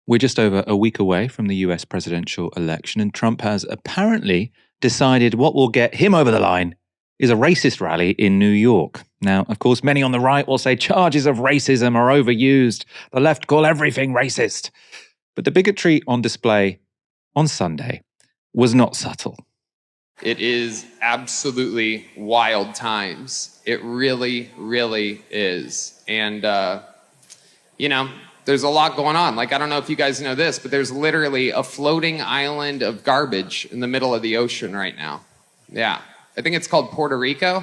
We're just over a week away from the US presidential election, and Trump has apparently decided what will get him over the line is a racist rally in New York. Now, of course, many on the right will say charges of racism are overused. The left call everything racist. But the bigotry on display on Sunday was not subtle. It is absolutely wild times. It really, really is. And, there's a lot going on. Like, I don't know if you guys know this, but there's literally a floating island of garbage in the middle of the ocean right now. Yeah. I think it's called Puerto Rico.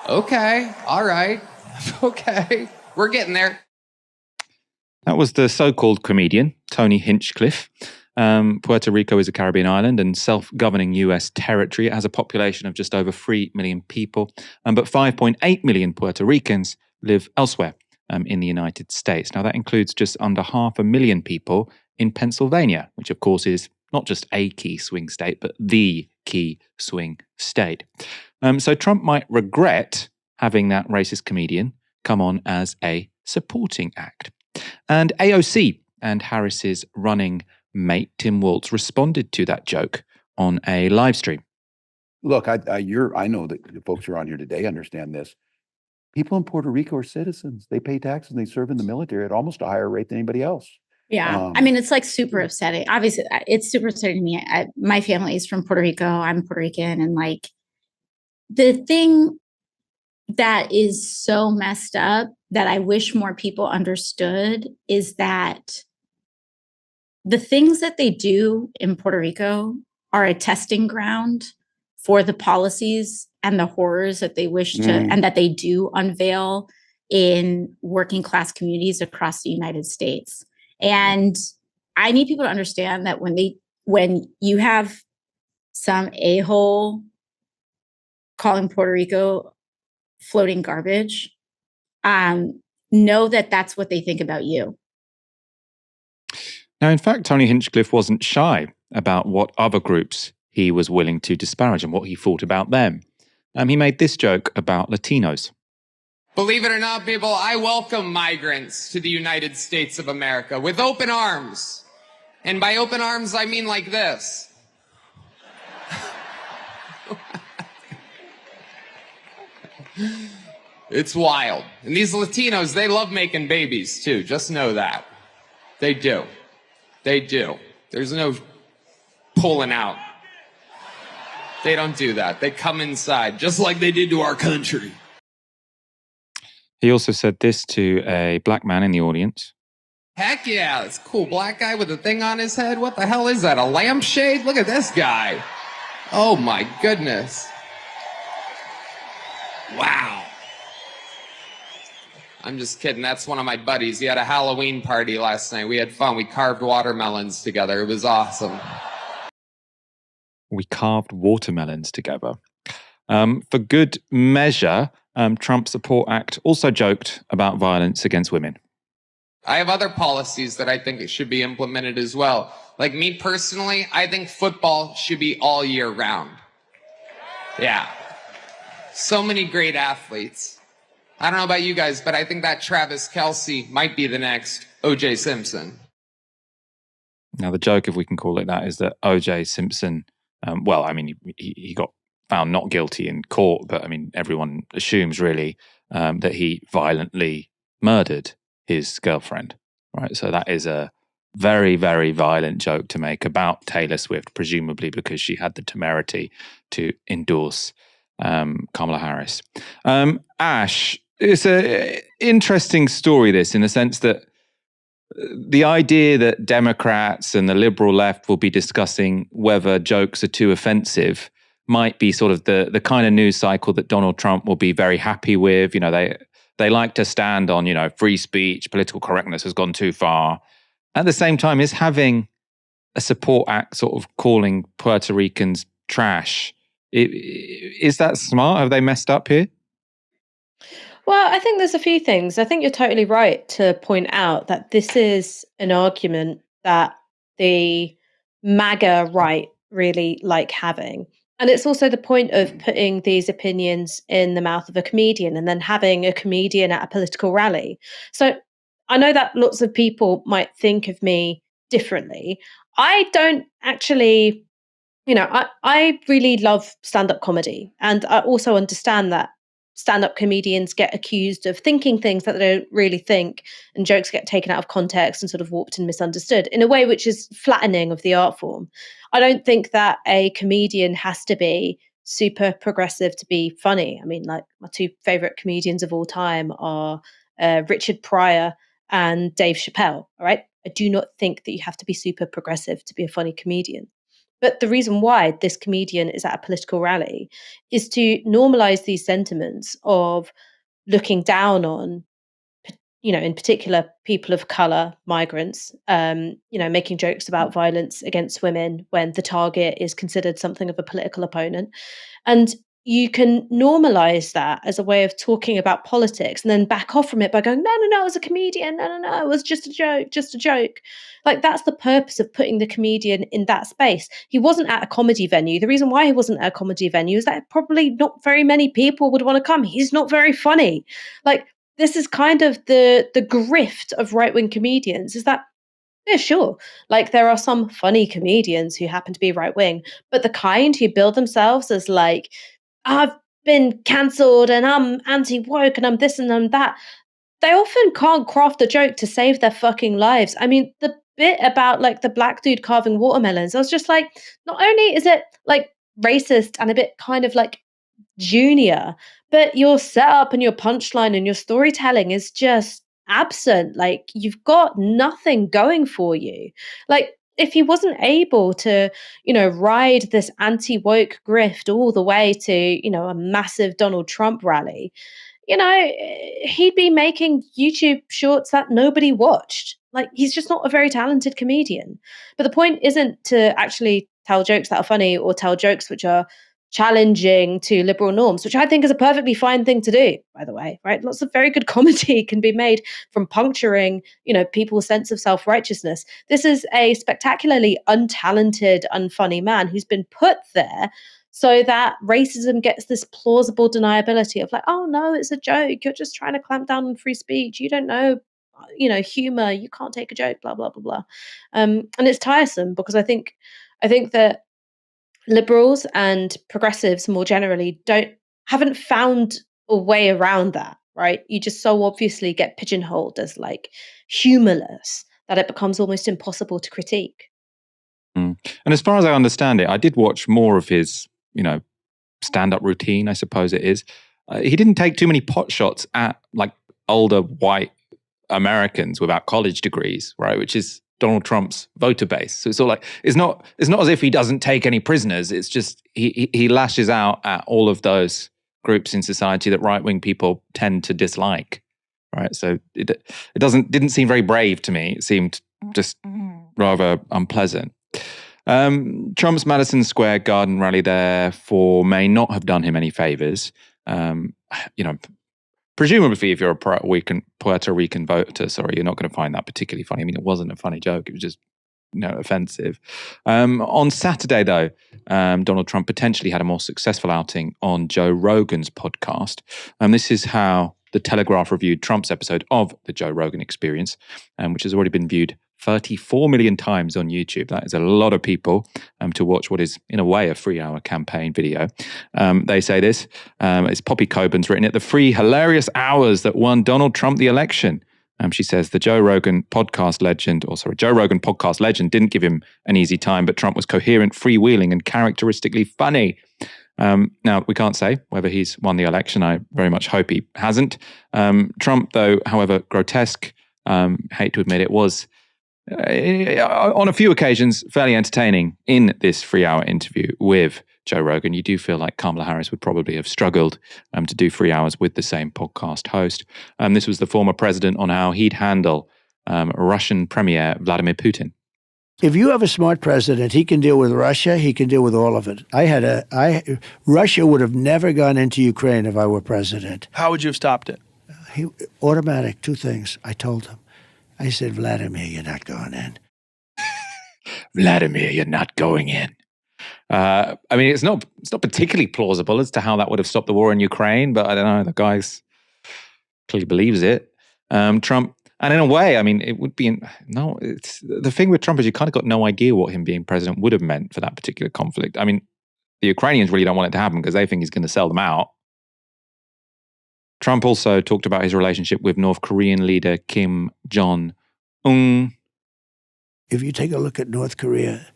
Okay. All right. Okay. We're getting there. That was the so-called comedian, Tony Hinchcliffe. Puerto Rico is a Caribbean island and self-governing US territory. It has a population of just over 3 million people, but 5.8 million Puerto Ricans live elsewhere in the United States. Now, that includes just under 500,000 people in Pennsylvania, which, of course, is not just a key swing state, but the key swing state. So Trump might regret having that racist comedian come on as a supporting act. And AOC and Harris's running mate, Tim Walz, responded to that joke on a live stream. Look, I know that the folks who are on here today understand this. People in Puerto Rico are citizens. They pay taxes and they serve in the military at almost a higher rate than anybody else. Yeah. It's like super upsetting. Obviously, it's super upsetting to me. My family is from Puerto Rico. I'm Puerto Rican. And like the thing that is so messed up that I wish more people understood is that the things that they do in Puerto Rico are a testing ground for the policies and the horrors that they wish to, and that they do unveil in working class communities across the United States. And I need people to understand that when you have some a-hole calling Puerto Rico floating garbage, know that that's what they think about you. Now, in fact, Tony Hinchcliffe wasn't shy about what other groups he was willing to disparage and what he thought about them. He made this joke about Latinos. Believe it or not, people, I welcome migrants to the United States of America with open arms. And by open arms, I mean like this. It's wild. And these Latinos, they love making babies too. Just know that. They do. They do. There's no pulling out. They don't do that. They come inside, just like they did to our country. He also said this to a black man in the audience. Heck yeah, this cool black guy with a thing on his head. What the hell is that, a lampshade? Look at this guy. Oh my goodness. Wow. I'm just kidding. That's one of my buddies. He had a Halloween party last night. We had fun. We carved watermelons together. It was awesome. We carved watermelons together. For good measure, Trump's Support Act also joked about violence against women. I have other policies that I think it should be implemented as well. Like me personally, I think football should be all year round. Yeah. So many great athletes. I don't know about you guys, but I think that Travis Kelce might be the next O.J. Simpson. Now, the joke, if we can call it that, is that O.J. Simpson, he got found not guilty in court, but everyone assumes really that he violently murdered his girlfriend, right? So that is a very, very violent joke to make about Taylor Swift, presumably because she had the temerity to endorse Kamala Harris. Ash, it's an interesting story, this, in the sense that the idea that Democrats and the liberal left will be discussing whether jokes are too offensive might be sort of the kind of news cycle that Donald Trump will be very happy with. They like to stand on, free speech, political correctness has gone too far. At the same time, is having a support act sort of calling Puerto Ricans trash, is that smart? Have they messed up here? Well, I think there's a few things. I think you're totally right to point out that this is an argument that the MAGA right really like having. And it's also the point of putting these opinions in the mouth of a comedian and then having a comedian at a political rally. So I know that lots of people might think of me differently. I don't actually, I really love stand-up comedy. And I also understand that stand-up comedians get accused of thinking things that they don't really think, and jokes get taken out of context and sort of warped and misunderstood in a way which is flattening of the art form. I don't think that a comedian has to be super progressive to be funny. I mean, like, my two favorite comedians of all time are Richard Pryor and Dave Chappelle. All right. I do not think that you have to be super progressive to be a funny comedian. But the reason why this comedian is at a political rally is to normalize these sentiments of looking down on, in particular, people of color, migrants, making jokes about violence against women when the target is considered something of a political opponent. And you can normalize that as a way of talking about politics and then back off from it by going, no, no, no, I was a comedian. No, no, no, it was just a joke, just a joke. Like, that's the purpose of putting the comedian in that space. He wasn't at a comedy venue. The reason why he wasn't at a comedy venue is that probably not very many people would want to come. He's not very funny. Like, this is kind of the grift of right-wing comedians, is that, yeah, sure. Like, there are some funny comedians who happen to be right wing, but the kind who build themselves as like, I've been cancelled and I'm anti woke and I'm this and I'm that, they often can't craft a joke to save their fucking lives. I mean, the bit about like the black dude carving watermelons, I was just like, not only is it like racist and a bit kind of like junior, but your setup and your punchline and your storytelling is just absent. Like, you've got nothing going for you. Like, if he wasn't able to, ride this anti-woke grift all the way to, a massive Donald Trump rally, he'd be making YouTube shorts that nobody watched. Like, he's just not a very talented comedian. But the point isn't to actually tell jokes that are funny or tell jokes which are challenging to liberal norms, which I think is a perfectly fine thing to do, by the way, right? Lots of very good comedy can be made from puncturing, people's sense of self-righteousness. This is a spectacularly untalented, unfunny man who's been put there so that racism gets this plausible deniability of like, oh no, it's a joke. You're just trying to clamp down on free speech. You don't know, humor. You can't take a joke, blah, blah, blah, blah. And it's tiresome because I think that liberals and progressives more generally haven't found a way around that, right? You just so obviously get pigeonholed as like humorless that it becomes almost impossible to critique. And as far as I understand it, I did watch more of his, stand-up routine, I suppose it is. He didn't take too many pot shots at like older white Americans without college degrees, right? Which is Donald Trump's voter base. So it's all like, it's not as if he doesn't take any prisoners. It's just he lashes out at all of those groups in society that right-wing people tend to dislike, right? So it didn't seem very brave to me. It seemed just rather unpleasant. Trump's Madison Square Garden rally therefore may not have done him any favors. Presumably, if you're a Puerto Rican voter, you're not going to find that particularly funny. I mean, it wasn't a funny joke. It was just, offensive. On Saturday, though, Donald Trump potentially had a more successful outing on Joe Rogan's podcast. This is how The Telegraph reviewed Trump's episode of The Joe Rogan Experience, which has already been viewed 34 million times on YouTube. That is a lot of people to watch what is, in a way, a 3-hour campaign video. They say this, it's Poppy Coburn's written it, the 3 hilarious hours that won Donald Trump the election. She says the Joe Rogan podcast legend didn't give him an easy time, but Trump was coherent, freewheeling, and characteristically funny. Now, we can't say whether he's won the election. I very much hope he hasn't. Trump, though, however grotesque, hate to admit it, was on a few occasions fairly entertaining in this 3-hour interview with Joe Rogan. You do feel like Kamala Harris would probably have struggled to do 3 hours with the same podcast host. This was the former president on how he'd handle Russian Premier Vladimir Putin. If you have a smart president, he can deal with Russia. He can deal with all of it. Russia would have never gone into Ukraine if I were president. How would you have stopped it? Automatic, 2 things. I told him. I said, Vladimir, you're not going in. Vladimir, you're not going in. I mean, it's not particularly plausible as to how that would have stopped the war in Ukraine, but I don't know. The guy clearly believes it. Trump And in a way, I mean, it would be it's the thing with Trump is you kind of got no idea what him being president would have meant for that particular conflict. I mean, the Ukrainians really don't want it to happen because they think he's going to sell them out. Trump also talked about his relationship with North Korean leader Kim Jong-un. If you take a look at North Korea,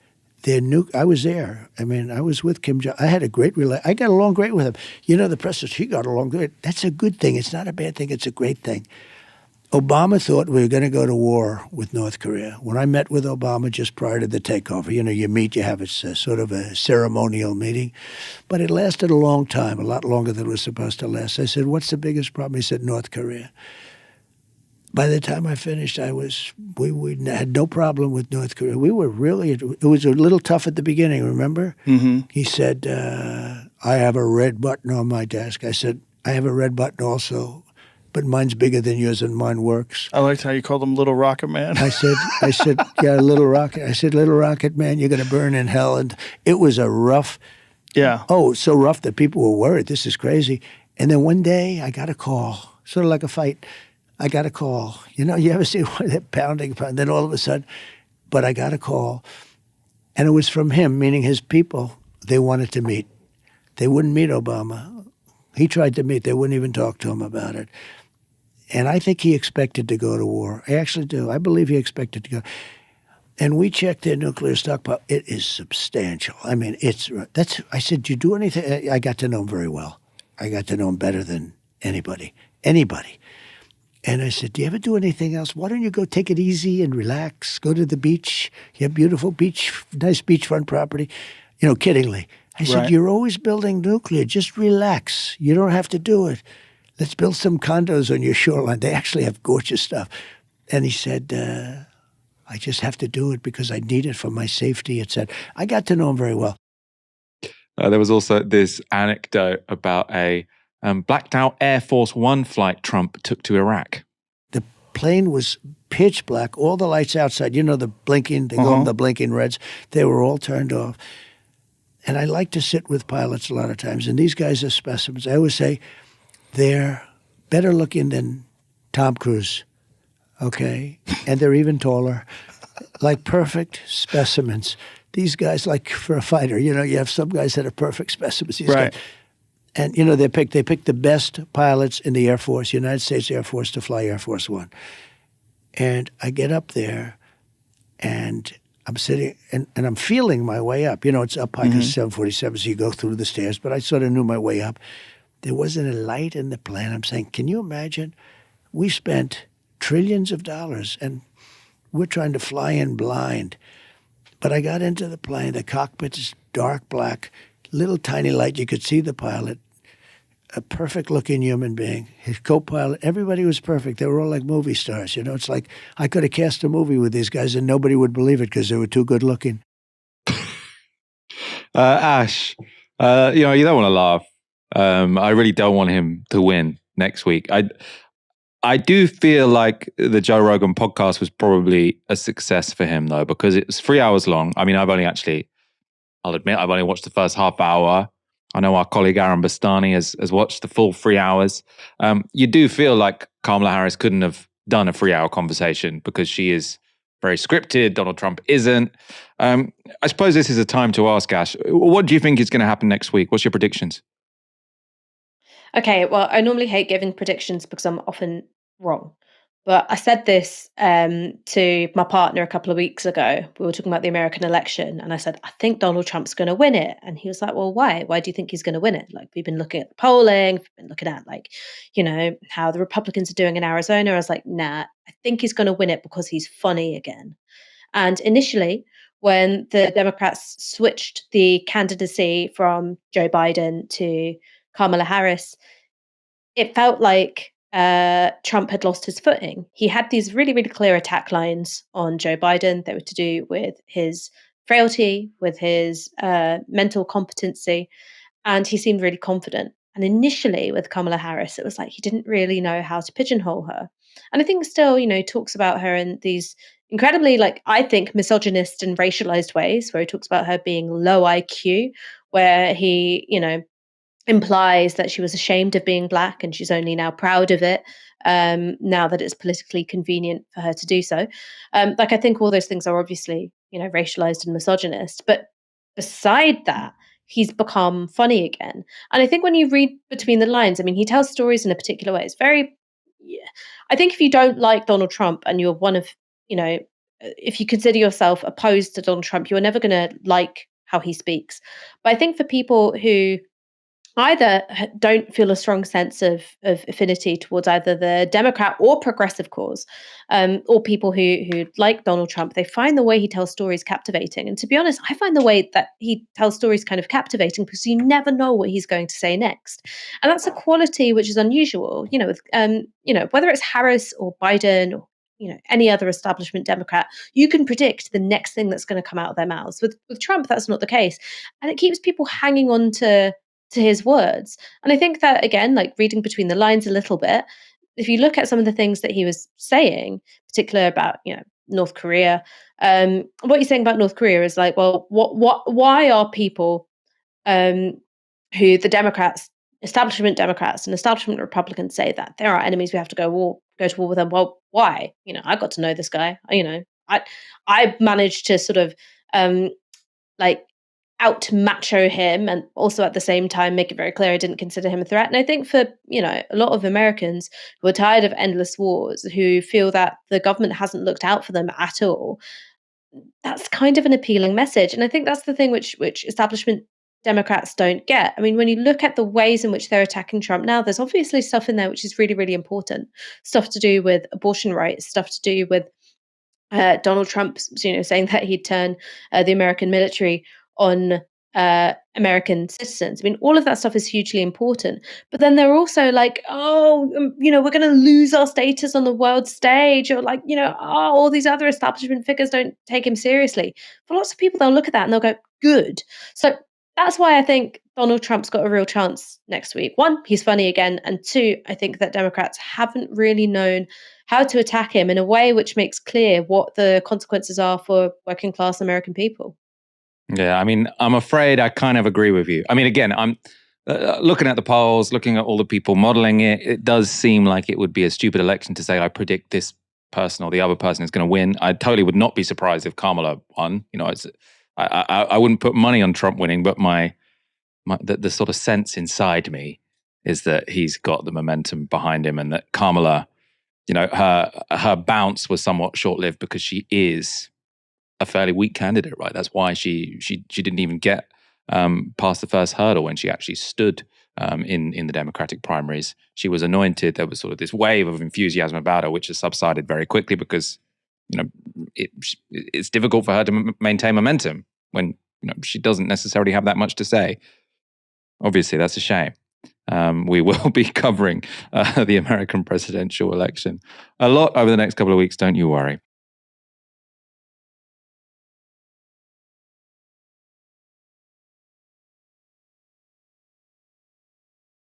I was there. I mean, I was with Kim Jong. I had a great I got along great with him. You know, the press says he got along great. That's a good thing. It's not a bad thing. It's a great thing. Obama thought we were going to go to war with North Korea. When I met with Obama just prior to the takeover, you know, you meet, you have a sort of a ceremonial meeting. But it lasted a long time, a lot longer than it was supposed to last. I said, what's the biggest problem? He said, North Korea. By the time I finished, we had no problem with North Korea. We were really, it was a little tough at the beginning, remember? Mm-hmm. He said, I have a red button on my desk. I said, I have a red button also, but mine's bigger than yours and mine works. I liked how you called him Little Rocket Man. I said, yeah, Little Rocket. I said, Little Rocket Man, you're going to burn in hell. And it was a rough, so rough that people were worried. This is crazy. And then one day I got a call, sort of like a fight. I got a call. You know, you ever see that pounding, then all of a sudden, but I got a call. And it was from him, meaning his people. They wanted to meet. They wouldn't meet Obama. He tried to meet. They wouldn't even talk to him about it. And I think he expected to go to war. I actually do. I believe he expected to go. And we checked their nuclear stockpile. It is substantial. I mean, I said, do you do anything? I got to know him very well. I got to know him better than anybody. And I said, do you ever do anything else? Why don't you go take it easy and relax? Go to the beach. You have beautiful beach, nice beachfront property. You know, kiddingly. I said, you're always building nuclear. Just relax. You don't have to do it. Let's build some condos on your shoreline. They actually have gorgeous stuff. And he said, I just have to do it because I need it for my safety, etc. I got to know him very well. There was also this anecdote about a blacked out Air Force One flight Trump took to Iraq. The plane was pitch black, all the lights outside, you know, the blinking, they go the blinking reds, they were all turned off. And I like to sit with pilots a lot of times, and these guys are specimens. I always say they're better looking than Tom Cruise, okay? And they're even taller, like perfect specimens. These guys, like for a fighter, you know, you have some guys that are perfect specimens. These guys, and, you know, they picked the best pilots in the Air Force, United States Air Force, to fly Air Force One. And I get up there, and I'm sitting, and I'm feeling my way up. You know, it's up high because it's 747, so you go through the stairs. But I sort of knew my way up. There wasn't a light in the plane. I'm saying, can you imagine? We spent trillions of dollars, and we're trying to fly in blind. But I got into the plane. The cockpit is dark black, little tiny light. You could see the pilot, a perfect-looking human being. His co-pilot, everybody was perfect. They were all like movie stars. You know, it's like I could have cast a movie with these guys and nobody would believe it because they were too good-looking. Ash, you know, you don't want to laugh. I really don't want him to win next week. I do feel like the Joe Rogan podcast was probably a success for him, though, because it was 3 hours long. I mean, I'll admit, I've only watched the first half hour. I know our colleague Aaron Bastani has watched the full 3 hours. You do feel like Kamala Harris couldn't have done a 3 hour conversation because she is very scripted. Donald Trump isn't. I suppose this is a time to ask, Ash, what do you think is going to happen next week? What's your predictions? Okay, well, I normally hate giving predictions because I'm often wrong. But I said this to my partner a couple of weeks ago. We were talking about the American election, and I said, I think Donald Trump's going to win it. And he was like, well, why? Why do you think he's going to win it? Like, we've been looking at the polling, we've been looking at, like, you know, how the Republicans are doing in Arizona. I was like, nah, I think he's going to win it because he's funny again. And initially, when the Democrats switched the candidacy from Joe Biden to Kamala Harris, it felt like Trump had lost his footing. He had these really, really clear attack lines on Joe Biden that were to do with his frailty, with his mental competency, and he seemed really confident. And initially with Kamala Harris, it was like he didn't really know how to pigeonhole her. And I think still, you know, talks about her in these incredibly, like, I think, misogynist and racialized ways, where he talks about her being low IQ, where he, you know, implies that she was ashamed of being black and she's only now proud of it, now that it's politically convenient for her to do so. Like, I think all those things are obviously, racialized and misogynist. But beside that, he's become funny again. And I think when you read between the lines, I mean, he tells stories in a particular way. It's very, yeah. I think if you don't like Donald Trump and you're one of, if you consider yourself opposed to Donald Trump, you're never going to like how he speaks. But I think for people who either don't feel a strong sense of affinity towards either the Democrat or progressive cause, or people who like Donald Trump, they find the way he tells stories captivating. And to be honest, I find the way that he tells stories kind of captivating because you never know what he's going to say next, and that's a quality which is unusual. With whether it's Harris or Biden or any other establishment Democrat, you can predict the next thing that's going to come out of their mouths. With Trump, that's not the case, and it keeps people hanging on to his words. And I think that, again, like reading between the lines a little bit, if you look at some of the things that he was saying, particularly about, North Korea, what he's saying about North Korea is like, well, why are people um, who the Democrats, establishment Democrats and establishment Republicans say that they're our enemies, we have to go to war with them. Well, why? I got to know this guy. I managed to sort of like out macho him, and also at the same time make it very clear I didn't consider him a threat. And I think for a lot of Americans who are tired of endless wars, who feel that the government hasn't looked out for them at all, that's kind of an appealing message. And I think that's the thing which establishment Democrats don't get. I mean, when you look at the ways in which they're attacking Trump now, there's obviously stuff in there which is really, really important. Stuff to do with abortion rights, stuff to do with Donald Trump, saying that he'd turn the American military on American citizens. I mean, all of that stuff is hugely important. But then they're also like, oh, we're going to lose our status on the world stage, or like, all these other establishment figures don't take him seriously. For lots of people, they'll look at that and they'll go, good. So that's why I think Donald Trump's got a real chance next week. One, he's funny again. And two, I think that Democrats haven't really known how to attack him in a way which makes clear what the consequences are for working class American people. Yeah, I mean, I'm afraid I kind of agree with you. I mean, again, I'm looking at the polls, looking at all the people modeling it. It does seem like it would be a stupid election to say I predict this person or the other person is going to win. I totally would not be surprised if Kamala won. I wouldn't put money on Trump winning, but the sort of sense inside me is that he's got the momentum behind him, and that Kamala, her bounce was somewhat short-lived because she is a fairly weak candidate, right? That's why she didn't even get past the first hurdle when she actually stood in the Democratic primaries. She was anointed. There was sort of this wave of enthusiasm about her, which has subsided very quickly because it's difficult for her to maintain momentum when she doesn't necessarily have that much to say. Obviously, that's a shame. We will be covering the American presidential election a lot over the next couple of weeks. Don't you worry.